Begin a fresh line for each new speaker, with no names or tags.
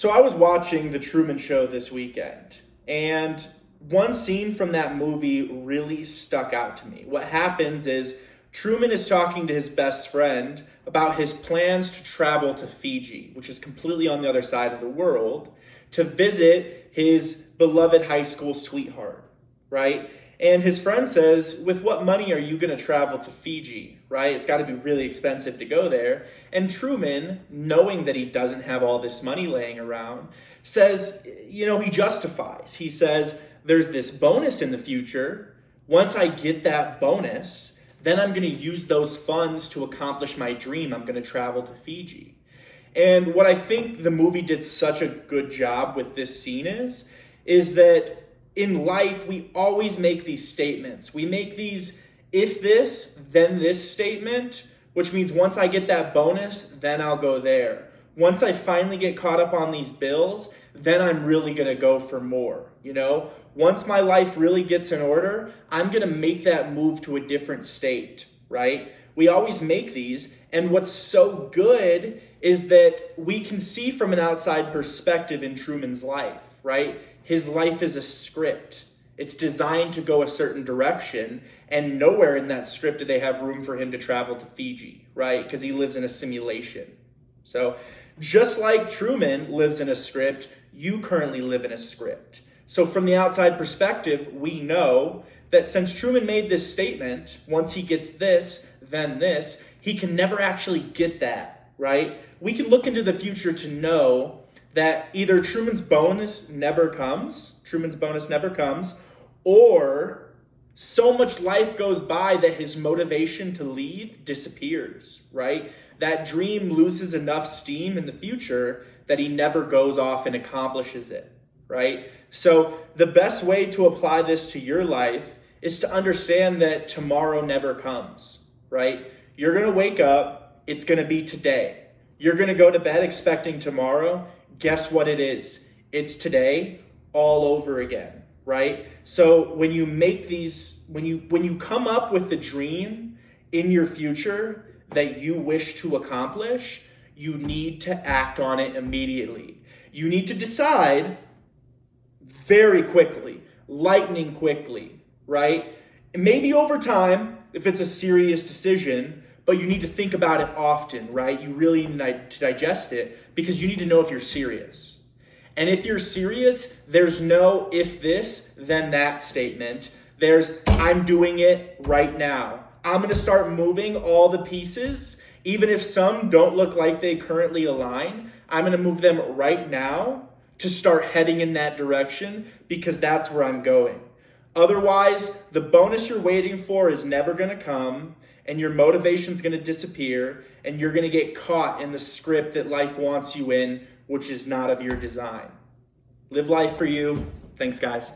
So I was watching The Truman Show this weekend, and one scene from that movie really stuck out to me. What happens is Truman is talking to his best friend about his plans to travel to Fiji, which is completely on the other side of the world, to visit his beloved high school sweetheart, right? And his friend says, with what money are you going to travel to Fiji, right? It's got to be really expensive to go there. And Truman, knowing that he doesn't have all this money laying around, says, he justifies. He says, there's this bonus in the future. Once I get that bonus, then I'm going to use those funds to accomplish my dream. I'm going to travel to Fiji. And what I think the movie did such a good job with this scene is that in life, we always make these statements. We make these if this, then this statement, which means once I get that bonus, then I'll go there. Once I finally get caught up on these bills, then I'm really going to go for more. Once my life really gets in order, I'm going to make that move to a different state, right? We always make these. And what's so good is that we can see from an outside perspective in Truman's life, right? His life is a script. It's designed to go a certain direction, and nowhere in that script do they have room for him to travel to Fiji, right? Because he lives in a simulation. So just like Truman lives in a script, you currently live in a script. So from the outside perspective, we know that since Truman made this statement, once he gets this, then this, he can never actually get that, right? We can look into the future to know that either Truman's bonus never comes, or so much life goes by that his motivation to leave disappears, right? That dream loses enough steam in the future that he never goes off and accomplishes it, right? So the best way to apply this to your life is to understand that tomorrow never comes, right? You're going to wake up, it's going to be today. You're going to go to bed expecting tomorrow. Guess what it is? It's today all over again, right? So when you make these, when you come up with the dream in your future that you wish to accomplish, you need to act on it immediately. You need to decide very quickly, lightning quickly, right? Maybe over time, if it's a serious decision, but you need to think about it often, right? You really need to digest it because you need to know if you're serious. And if you're serious, there's no if this, then that statement. There's I'm doing it right now. I'm going to start moving all the pieces, even if some don't look like they currently align. I'm going to move them right now to start heading in that direction because that's where I'm going. Otherwise, the bonus you're waiting for is never going to come, and your motivation's going to disappear, and you're going to get caught in the script that life wants you in, which is not of your design. Live life for you. Thanks, guys.